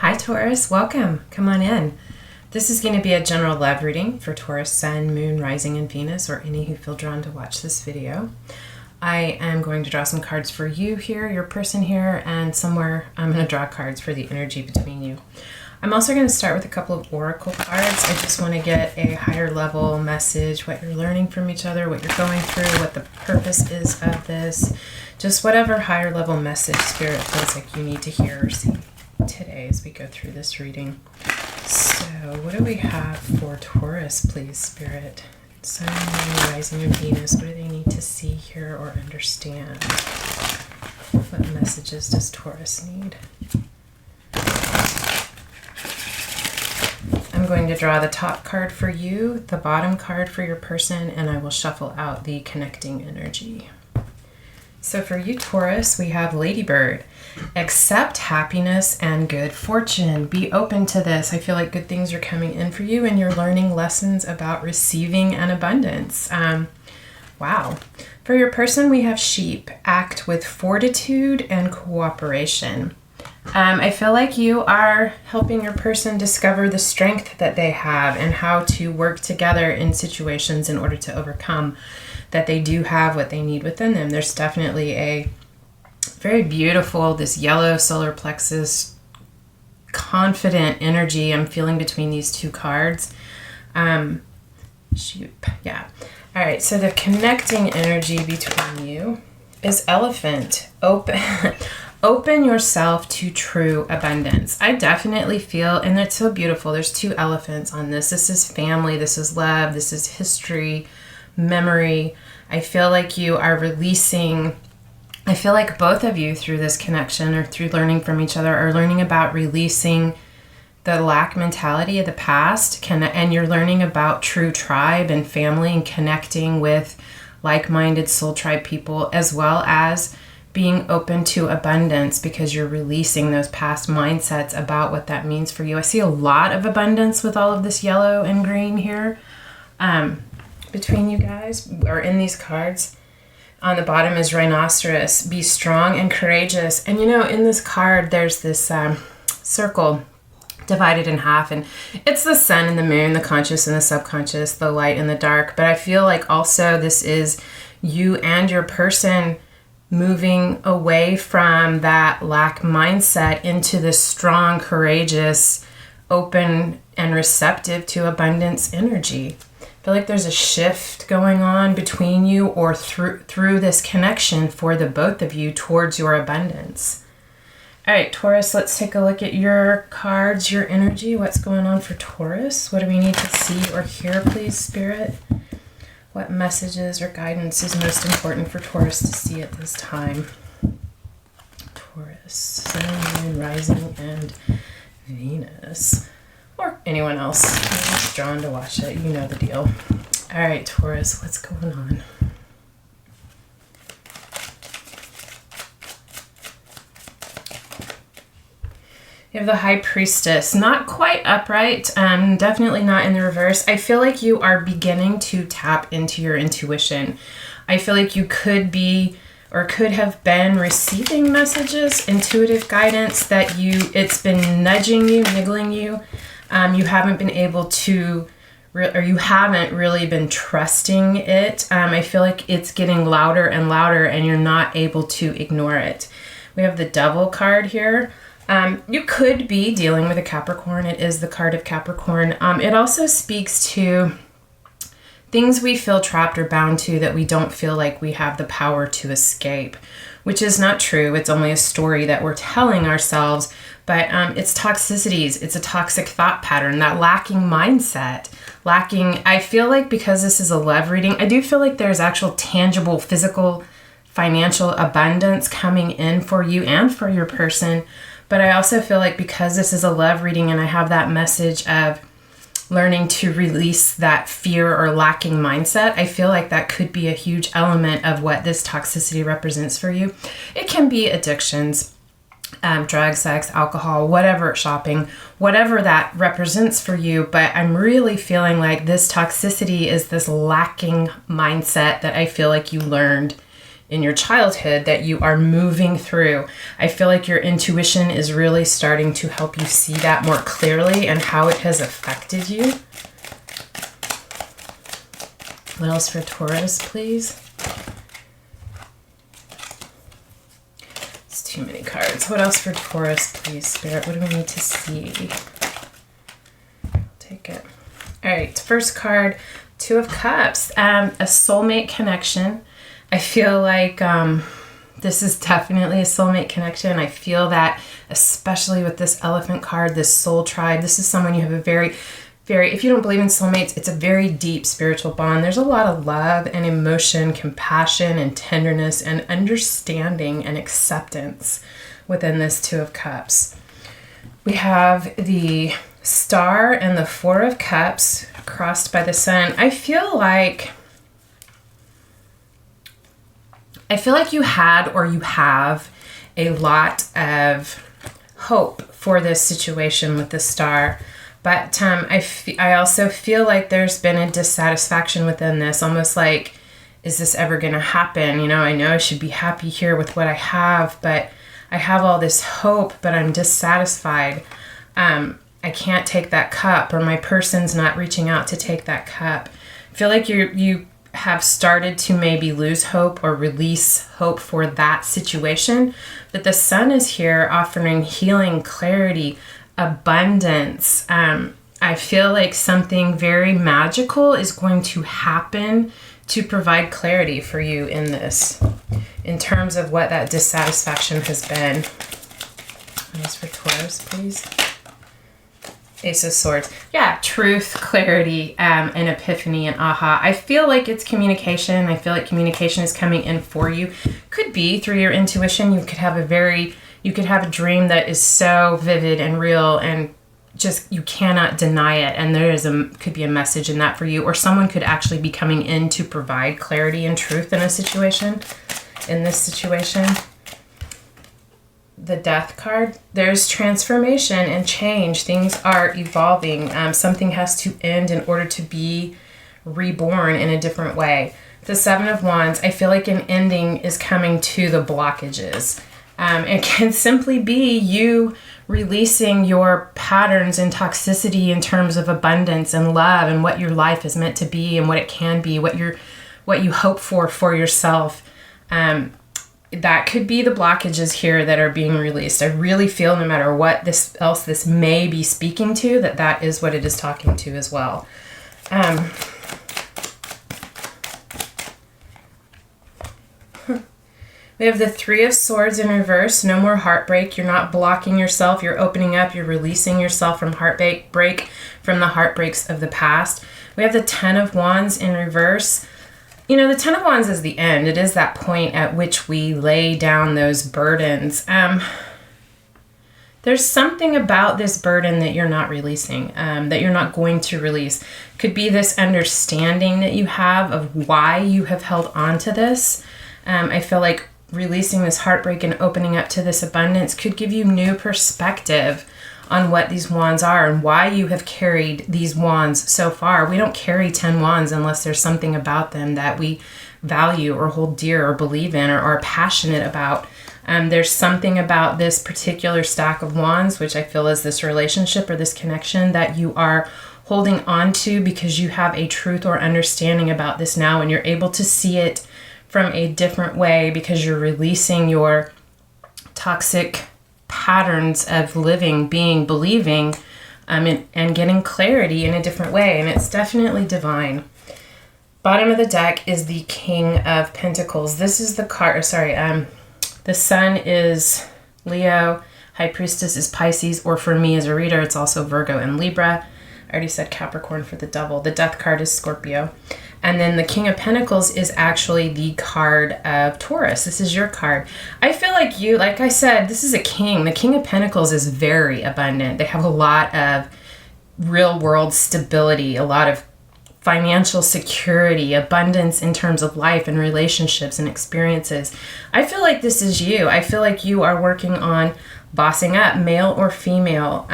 Hi Taurus, welcome. Come on in. This is going to be a general love reading for Taurus, Sun, Moon, Rising, and Venus, or any who feel drawn to watch this video. I am going to draw some cards for you here, your person here, and somewhere I'm going to draw cards for the energy between you. I'm also going to start with a couple of oracle cards. I just want to get a higher level message, what you're learning from each other, what you're going through, what the purpose is of this, just whatever higher level message Spirit feels like you need to hear or see today as we go through this reading. So what do we have for Taurus, please, Spirit? Sun, Moon, Rising, and Venus. What do they need to see, hear, or understand? What messages does Taurus need? I'm going to draw the top card for you, the bottom card for your person, and I will shuffle out the connecting energy. So for you, Taurus, we have Ladybird. Accept happiness and good fortune. Be open to this. I feel like good things are coming in for you and you're learning lessons about receiving and abundance. Wow. For your person, we have Sheep. Act with fortitude and cooperation. I feel like you are helping your person discover the strength that they have and how to work together in situations in order to overcome that they do have what they need within them. There's definitely a very beautiful, this yellow solar plexus, confident energy I'm feeling between these two cards. Sheep, yeah. All right, so the connecting energy between you is Elephant. Open yourself to true abundance. I definitely feel, and it's so beautiful, there's two elephants on this. This is family, this is love, this is history, memory. I feel like you are releasing, I feel like both of you through this connection or through learning from each other are learning about releasing the lack mentality of the past, and you're learning about true tribe and family and connecting with like-minded soul tribe people, as well as being open to abundance because you're releasing those past mindsets about what that means for you. I see a lot of abundance with all of this yellow and green here between you guys, or in these cards. On the bottom is Rhinoceros. Be strong and courageous. And you know, in this card, there's this circle divided in half, and it's the sun and the moon, the conscious and the subconscious, the light and the dark. But I feel like also this is you and your person moving away from that lack mindset into this strong, courageous, open, and receptive to abundance energy. I feel like there's a shift going on between you or through this connection for the both of you towards your abundance. All right, Taurus, let's take a look at your cards, your energy. What's going on for Taurus? What do we need to see or hear, please, Spirit? What messages or guidance is most important for Taurus to see at this time? Taurus, Sun, Moon, Rising, and Venus. Or anyone else who's drawn to watch it. You know the deal. All right, Taurus, what's going on? You have the High Priestess, not quite upright, definitely not in the reverse. I feel like you are beginning to tap into your intuition. I feel like you could be or could have been receiving messages, intuitive guidance that it's been nudging you, niggling you. You haven't been able to, or you haven't really been trusting it. I feel like it's getting louder and louder and you're not able to ignore it. We have the Devil card here. You could be dealing with a Capricorn. It is the card of Capricorn. It also speaks to things we feel trapped or bound to that we don't feel like we have the power to escape, which is not true. It's only a story that we're telling ourselves, but it's toxicities. It's a toxic thought pattern, that lacking mindset, I feel like because this is a love reading, I do feel like there's actual tangible, physical, financial abundance coming in for you and for your person. But I also feel like because this is a love reading and I have that message of learning to release that fear or lacking mindset, I feel like that could be a huge element of what this toxicity represents for you. It can be addictions, drugs, sex, alcohol, whatever, shopping, whatever that represents for you. But I'm really feeling like this toxicity is this lacking mindset that I feel like you learned in your childhood that you are moving through. I feel like your intuition is really starting to help you see that more clearly and how it has affected you. What else for Taurus, please? It's too many cards. What else for Taurus, please, Spirit? What do we need to see? I'll take it. All right, first card, Two of Cups, a soulmate connection. I feel like this is definitely a soulmate connection. I feel that, especially with this Elephant card, this soul tribe, this is someone you have a very, if you don't believe in soulmates, it's a very deep spiritual bond. There's a lot of love and emotion, compassion and tenderness and understanding and acceptance within this Two of Cups. We have the Star and the Four of Cups crossed by the Sun. I feel like you had or you have a lot of hope for this situation with the Star. But I also feel like there's been a dissatisfaction within this, almost like, is this ever going to happen? You know I should be happy here with what I have, but I have all this hope, but I'm dissatisfied. I can't take that cup, or my person's not reaching out to take that cup. I feel like you have started to maybe lose hope or release hope for that situation. But the Sun is here offering healing, clarity, abundance. I feel like something very magical is going to happen to provide clarity for you in this, in terms of what that dissatisfaction has been. What is for Taurus, please? Ace of Swords. Yeah, truth, clarity, and epiphany and aha. I feel like it's communication. I feel like communication is coming in for you. Could be through your intuition. You could have a dream that is so vivid and real and just you cannot deny it. And there could be a message in that for you. Or someone could actually be coming in to provide clarity and truth in this situation. The Death card, there's transformation and change. Things are evolving. Something has to end in order to be reborn in a different way. The Seven of Wands, I feel like an ending is coming to the blockages. It can simply be you releasing your patterns and toxicity in terms of abundance and love and what your life is meant to be and what it can be, what you hope for yourself. That could be the blockages here that are being released. I really feel no matter what this may be speaking to, that is what it is talking to as well. We have the Three of Swords in reverse. No more heartbreak. You're not blocking yourself. You're opening up. You're releasing yourself from heartbreak, from the heartbreaks of the past. We have the Ten of Wands in reverse. You know, the Ten of Wands is the end. It is that point at which we lay down those burdens. There's something about this burden that you're not releasing, that you're not going to release. Could be this understanding that you have of why you have held on to this. I feel like releasing this heartbreak and opening up to this abundance could give you new perspective on what these wands are and why you have carried these wands so far. We don't carry 10 wands unless there's something about them that we value or hold dear or believe in or are passionate about. There's something about this particular stack of wands, which I feel is this relationship or this connection that you are holding on to because you have a truth or understanding about this now and you're able to see it from a different way because you're releasing your toxic patterns of living, being, believing, and getting clarity in a different way. And it's definitely divine. Bottom of the deck is the King of Pentacles. This is the card, the Sun is Leo, High Priestess is Pisces, or for me as a reader, it's also Virgo and Libra. I already said Capricorn for the Devil. The Death card is Scorpio. And then the King of Pentacles is actually the card of Taurus. This is your card. I feel like you, like I said, this is a king. The King of Pentacles is very abundant. They have a lot of real world stability, a lot of financial security, abundance in terms of life and relationships and experiences. I feel like this is you. I feel like you are working on bossing up, male or female.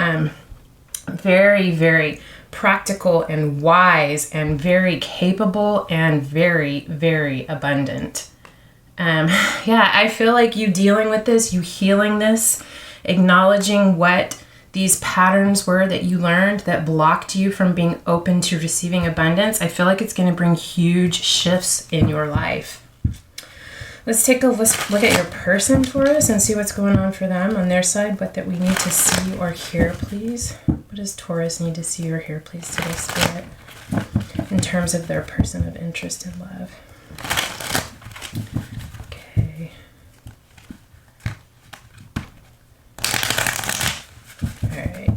Very, very practical and wise and very capable and very, very abundant. Yeah, I feel like you dealing with this, you healing this, acknowledging what these patterns were that you learned that blocked you from being open to receiving abundance. I feel like it's going to bring huge shifts in your life. Let's take a look at your person, Taurus, and see what's going on for them on their side. What that we need to see or hear, please. What does Taurus need to see or hear, please, today, Spirit, in terms of their person of interest and love? Okay. All right,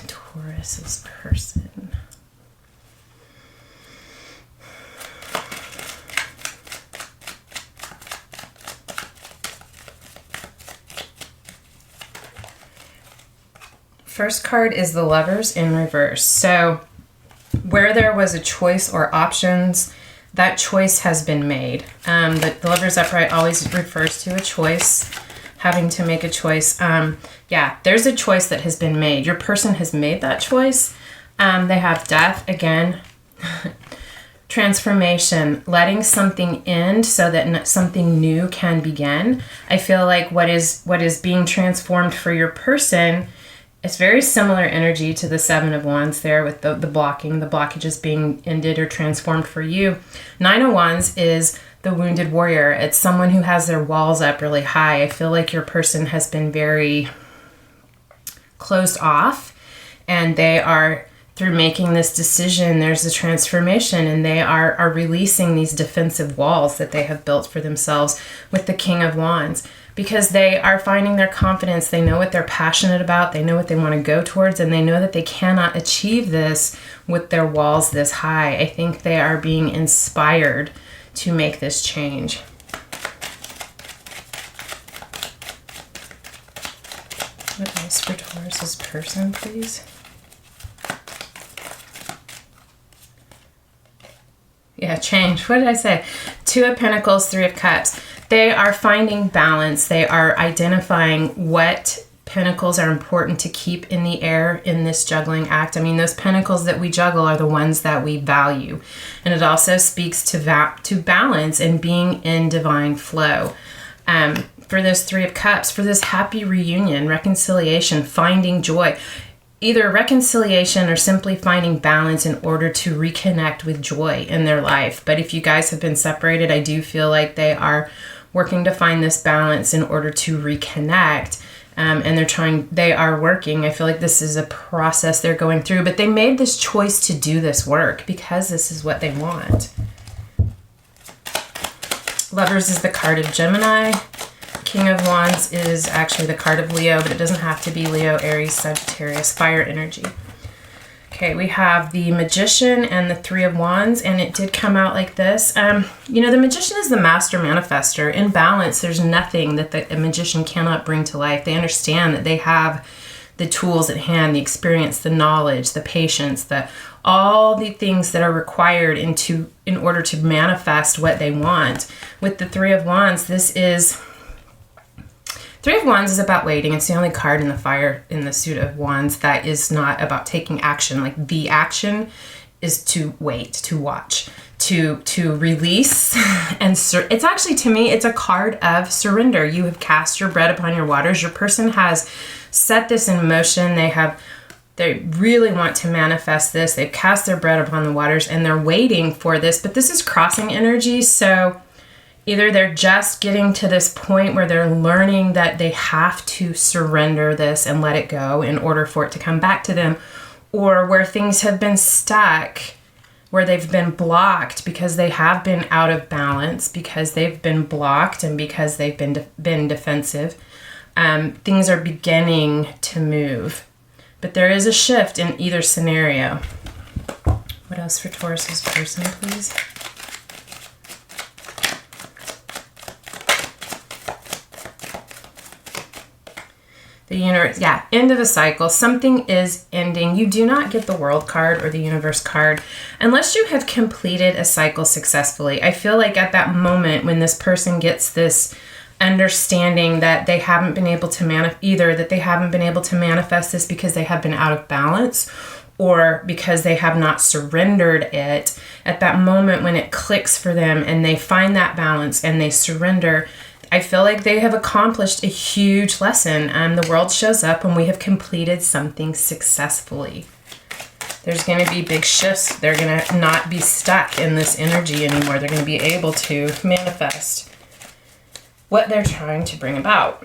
Taurus's person. First card is the Lovers in reverse. So where there was a choice or options, that choice has been made. The Lovers upright always refers to a choice, having to make a choice. Yeah, there's a choice that has been made. Your person has made that choice. They have death again. Transformation, letting something end so that something new can begin. I feel like what is being transformed for your person, it's very similar energy to the Seven of Wands there with the blockages being ended or transformed for you. Nine of Wands is the wounded warrior. It's someone who has their walls up really high. I feel like your person has been very closed off, and they are, through making this decision, there's a transformation, and they are releasing these defensive walls that they have built for themselves with the King of Wands. Because they are finding their confidence, they know what they're passionate about, they know what they want to go towards, and they know that they cannot achieve this with their walls this high. I think they are being inspired to make this change. What else for Taurus's person, please? Yeah, change. What did I say? Two of Pentacles, Three of Cups. They are finding balance. They are identifying what pentacles are important to keep in the air in this juggling act. I mean, those pentacles that we juggle are the ones that we value. And it also speaks to balance and being in divine flow. For this Three of Cups, for this happy reunion, reconciliation, finding joy. Either reconciliation or simply finding balance in order to reconnect with joy in their life. But if you guys have been separated, I do feel like they are working to find this balance in order to reconnect. And they are working. I feel like this is a process they're going through, but they made this choice to do this work because this is what they want. Lovers is the card of Gemini. King of Wands is actually the card of Leo, but it doesn't have to be Leo, Aries, Sagittarius, fire energy. Okay, we have the Magician and the Three of Wands, and it did come out like this. You know, the Magician is the master manifester. In balance, there's nothing that the Magician cannot bring to life. They understand that they have the tools at hand, the experience, the knowledge, the patience, all the things that are required in order to manifest what they want. With the Three of Wands, Three of Wands is about waiting. It's the only card in the fire in the suit of Wands that is not about taking action. Like, the action is to wait, to watch, to release. And it's actually, to me, it's a card of surrender. You have cast your bread upon your waters. Your person has set this in motion. They really want to manifest this. They've cast their bread upon the waters and they're waiting for this. But this is crossing energy. So either they're just getting to this point where they're learning that they have to surrender this and let it go in order for it to come back to them, or where things have been stuck, where they've been blocked because they have been out of balance, because they've been blocked and because they've been defensive. Things are beginning to move. But there is a shift in either scenario. What else for Taurus's person, please? The universe, yeah, end of a cycle. Something is ending. You do not get the World card or the Universe card unless you have completed a cycle successfully. I feel like at that moment when this person gets this understanding that they haven't been able to manifest this because they have been out of balance, or because they have not surrendered it. At that moment when it clicks for them and they find that balance and they surrender, I feel like they have accomplished a huge lesson. The world shows up when we have completed something successfully. There's going to be big shifts. They're going to not be stuck in this energy anymore. They're going to be able to manifest what they're trying to bring about.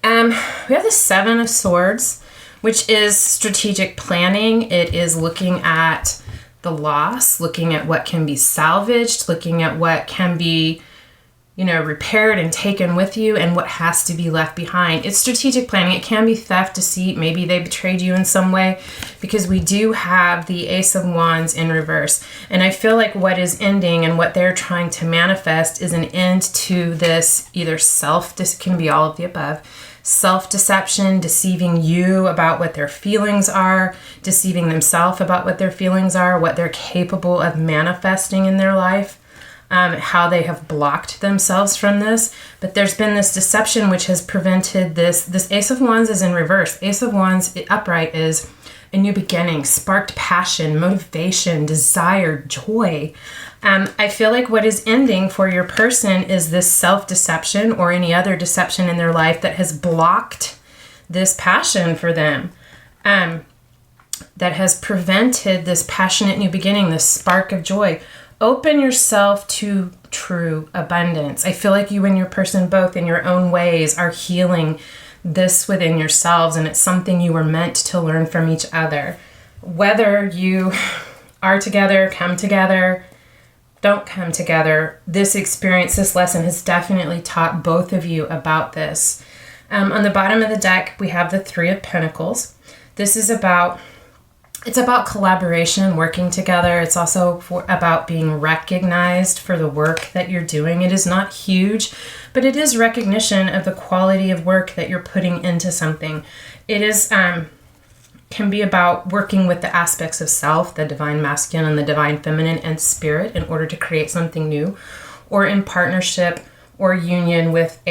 We have the Seven of Swords, which is strategic planning. It is looking at the loss, looking at what can be salvaged, looking at what can be, repaired and taken with you, and what has to be left behind. It's strategic planning. It can be theft, deceit. Maybe they betrayed you in some way, because we do have the Ace of Wands in reverse. And I feel like what is ending and what they're trying to manifest is an end to this either this can be all of the above, self-deception, deceiving you about what their feelings are, deceiving themselves about what their feelings are, what they're capable of manifesting in their life. How they have blocked themselves from this. But there's been this deception which has prevented this. This Ace of Wands is in reverse. Ace of Wands upright is a new beginning, sparked passion, motivation, desire, joy. I feel like what is ending for your person is this self-deception or any other deception in their life that has blocked this passion for them. That has prevented this passionate new beginning, this spark of joy. Open yourself to true abundance. I feel like you and your person both in your own ways are healing this within yourselves, and it's something you were meant to learn from each other. Whether you are together, come together, don't come together, this experience, this lesson has definitely taught both of you about this. On the bottom of the deck, we have the Three of Pentacles. This is about collaboration, working together. It's also about being recognized for the work that you're doing. It is not huge, but it is recognition of the quality of work that you're putting into something. It is can be about working with the aspects of self, the divine masculine and the divine feminine and spirit, in order to create something new, or in partnership or union with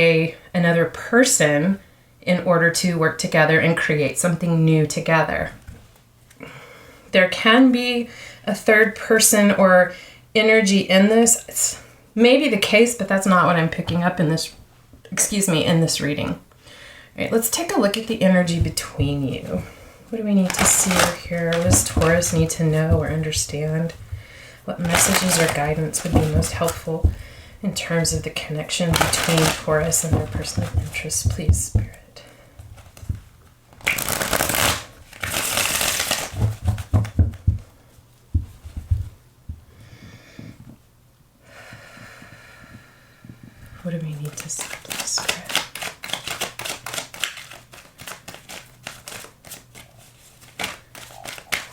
another person in order to work together and create something new together. There can be a third person or energy in this. It's maybe the case, but that's not what I'm picking up in this reading. All right, let's take a look at the energy between you. What do we need to see or hear? What does Taurus need to know or understand? What messages or guidance would be most helpful in terms of the connection between Taurus and their person of interest? Please, Spirit. What do we need to see, please, Spirit?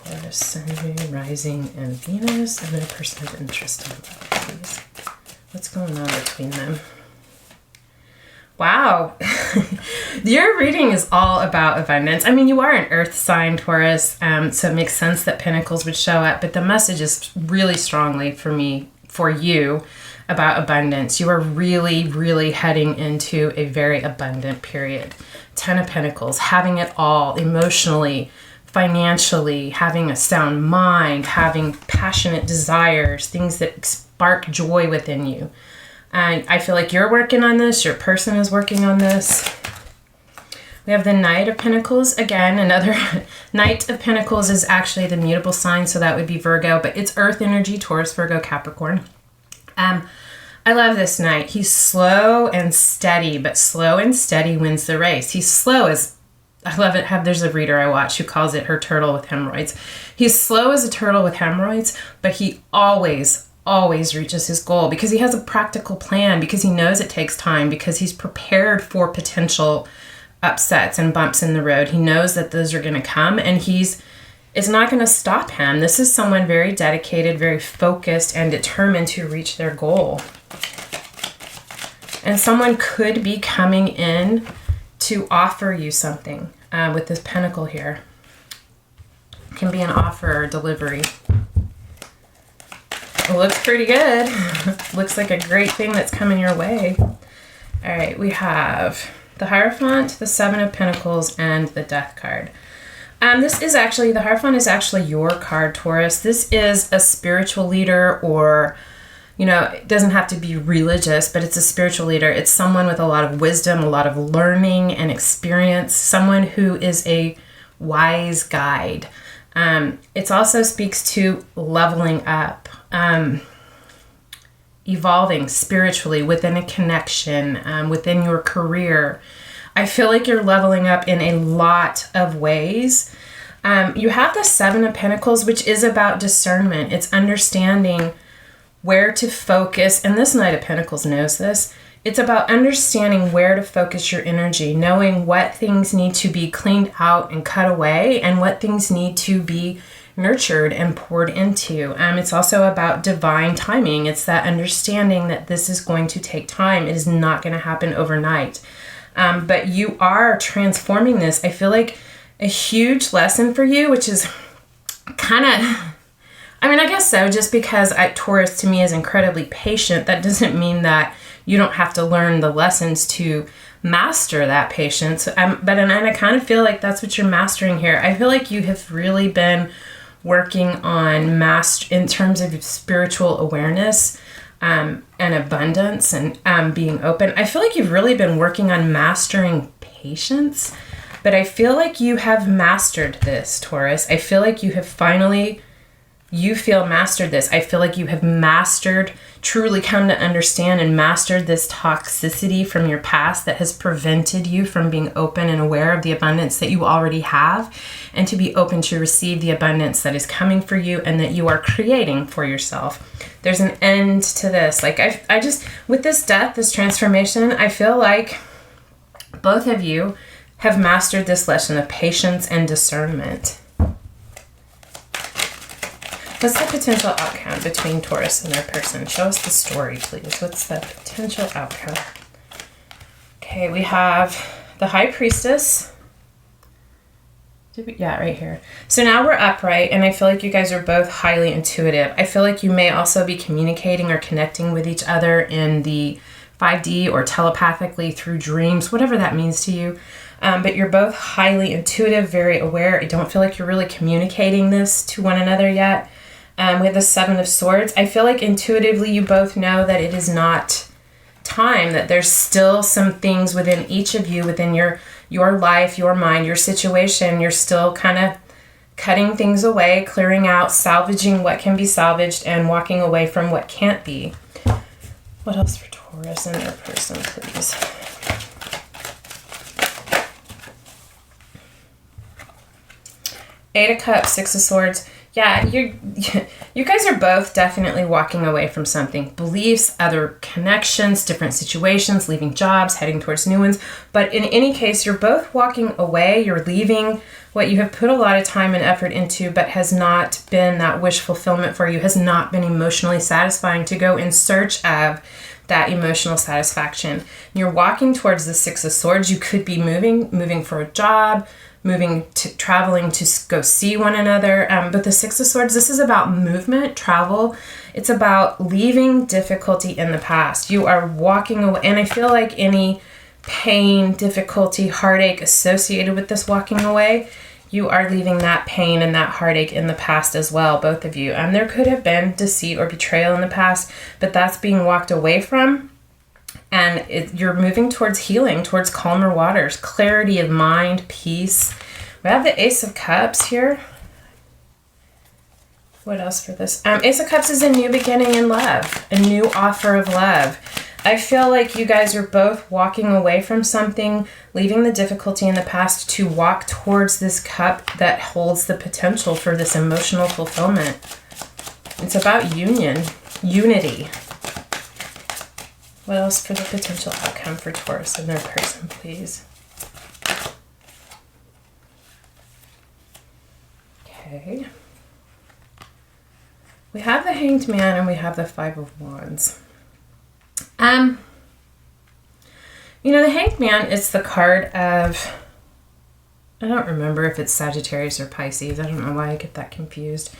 Taurus, Sun, Moon, Rising, and Venus, and their person of interest in love, please. What's going on between them? Wow. Your reading is all about abundance. I mean, you are an earth sign, Taurus, so it makes sense that Pentacles would show up, but the message is really strongly for you, about abundance. You are really, really heading into a very abundant period. 10 of Pentacles, having it all emotionally, financially, having a sound mind, having passionate desires, things that spark joy within you. I feel like you're working on this. Your person is working on this. We have the Knight of Pentacles. Again, another Knight of Pentacles is actually the mutable sign, so that would be Virgo, but it's earth energy, Taurus, Virgo, Capricorn. I love this Knight. He's slow and steady, but slow and steady wins the race. He's slow as, I love it. There's a reader I watch who calls it her turtle with hemorrhoids. He's slow as a turtle with hemorrhoids, but he always reaches his goal because he has a practical plan, because he knows it takes time, because he's prepared for potential upsets and bumps in the road. He knows that those are going to come, and it's not going to stop him. This is someone very dedicated, very focused, and determined to reach their goal. And someone could be coming in to offer you something with this pentacle here. It can be an offer or delivery. It looks pretty good. Looks like a great thing that's coming your way. All right, we have the Hierophant, the Seven of Pentacles, and the Death card. This is actually, the Hierophant is actually your card, Taurus. This is a spiritual leader, or, you know, it doesn't have to be religious, but it's a spiritual leader. It's someone with a lot of wisdom, a lot of learning and experience, someone who is a wise guide. It also speaks to leveling up, evolving spiritually within a connection, within your career. I feel like you're leveling up in a lot of ways. You have the Seven of Pentacles, which is about discernment. It's understanding where to focus. And this Knight of Pentacles knows this. It's about understanding where to focus your energy, knowing what things need to be cleaned out and cut away, and what things need to be nurtured and poured into. It's also about divine timing. It's that understanding that this is going to take time. It is not going to happen overnight. But you are transforming this. I feel like a huge lesson for you, which is kind of, I mean, I guess so, just because Taurus to me is incredibly patient. That doesn't mean that you don't have to learn the lessons to master that patience. But I kind of feel like that's what you're mastering here. I feel like you have really been working on in terms of spiritual awareness, and abundance, and being open. I feel like you've really been working on mastering patience, but I feel like you have mastered this, Taurus. I feel like you have finally, mastered this. I feel like you have truly come to understand and mastered this toxicity from your past that has prevented you from being open and aware of the abundance that you already have, and to be open to receive the abundance that is coming for you and that you are creating for yourself. There's an end to this. Like I just, with this death, this transformation, I feel like both of you have mastered this lesson of patience and discernment. What's the potential outcome between Taurus and their person? Show us the story, please. What's the potential outcome? Okay, we have the High Priestess. Yeah, right here. So now we're upright, and I feel like you guys are both highly intuitive. I feel like you may also be communicating or connecting with each other in the 5D or telepathically through dreams, whatever that means to you. But you're both highly intuitive, very aware. I don't feel like you're really communicating this to one another yet. With the Seven of Swords, I feel like intuitively you both know that it is not time, that there's still some things within each of you, within your life, your mind, your situation. You're still kind of cutting things away, clearing out, salvaging what can be salvaged, and walking away from what can't be. What else for Taurus and their person, please? Eight of Cups, Six of Swords. Yeah, you guys are both definitely walking away from something. Beliefs, other connections, different situations, leaving jobs, heading towards new ones. But in any case, you're both walking away. You're leaving what you have put a lot of time and effort into, but has not been that wish fulfillment for you, has not been emotionally satisfying to go in search of that emotional satisfaction. You're walking towards the Six of Swords. You could be moving for a job, traveling to go see one another. But the Six of Swords, this is about movement, travel. It's about leaving difficulty in the past. You are walking away. And I feel like any pain, difficulty, heartache associated with this walking away, you are leaving that pain and that heartache in the past as well, both of you. There could have been deceit or betrayal in the past, but that's being walked away from. And you're moving towards healing, towards calmer waters, clarity of mind, peace. We have the Ace of Cups here. What else for this? Ace of Cups is a new beginning in love, a new offer of love. I feel like you guys are both walking away from something, leaving the difficulty in the past to walk towards this cup that holds the potential for this emotional fulfillment. It's about unity. What else for the potential outcome for Taurus and their person, please? Okay. We have the Hanged Man and we have the Five of Wands. The Hanged Man is the card of, I don't remember if it's Sagittarius or Pisces. I don't know why I get that confused.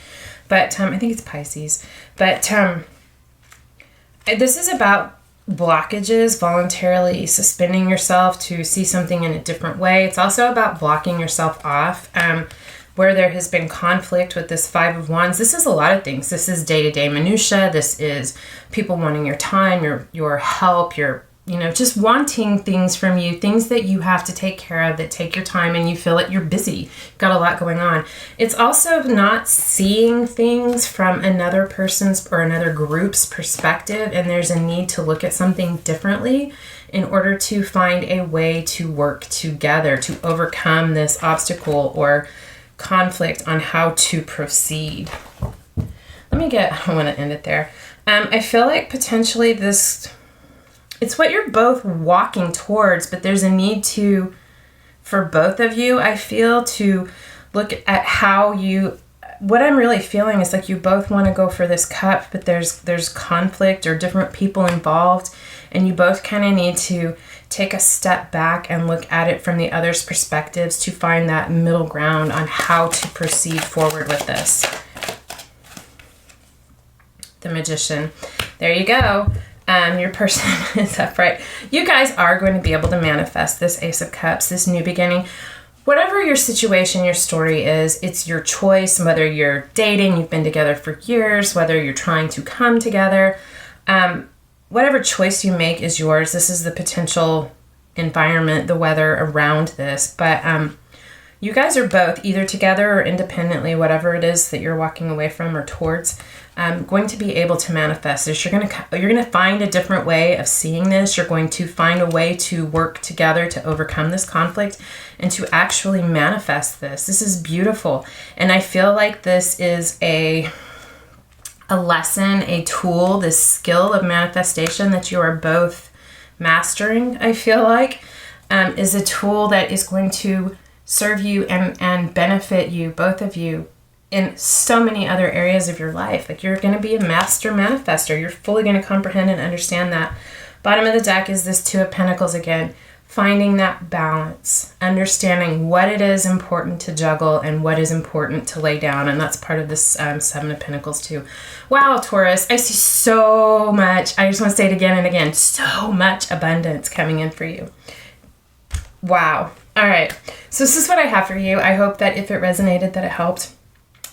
But I think it's Pisces. But this is about blockages, voluntarily suspending yourself to see something in a different way. It's also about blocking yourself off. Where there has been conflict with this Five of Wands, this is a lot of things. This is day-to-day minutia. This is people wanting your time, your help, just wanting things from you, things that you have to take care of that take your time, and you feel like you're busy. You've got a lot going on. It's also not seeing things from another person's or another group's perspective, and there's a need to look at something differently in order to find a way to work together to overcome this obstacle or conflict on how to proceed. I want to end it there. I feel like potentially it's what you're both walking towards, but there's a need for both of you, I feel, to look at what I'm really feeling is like you both want to go for this cup, but there's conflict or different people involved, and you both kind of need to take a step back and look at it from the other's perspectives to find that middle ground on how to proceed forward with this. The Magician. There you go. Your person is upright. You guys are going to be able to manifest this Ace of Cups, this new beginning. Whatever your situation, your story is, it's your choice, whether you're dating, you've been together for years, whether you're trying to come together. Whatever choice you make is yours. This is the potential environment, the weather around this. But you guys are both, either together or independently, whatever it is that you're walking away from or towards, going to be able to manifest this. You're going to find a different way of seeing this. You're going to find a way to work together to overcome this conflict and to actually manifest this. This is beautiful. And I feel like this is a lesson, a tool, this skill of manifestation that you are both mastering, I feel like, is a tool that is going to serve you and benefit you, both of you, in so many other areas of your life. Like, you're going to be a master manifester. You're fully going to comprehend and understand that. Bottom of the deck is this Two of Pentacles again. Finding that balance, understanding what it is important to juggle and what is important to lay down. And that's part of this Seven of Pentacles too. Wow, Taurus, I see so much. I just want to say it again and again. So much abundance coming in for you. Wow. All right. So this is what I have for you. I hope that if it resonated, that it helped.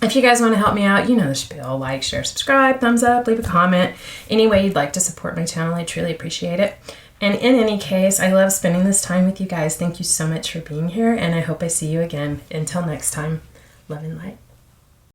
If you guys want to help me out, this should be all like, share, subscribe, thumbs up, leave a comment. Any way you'd like to support my channel, I truly appreciate it. And in any case, I love spending this time with you guys. Thank you so much for being here, and I hope I see you again. Until next time, love and light.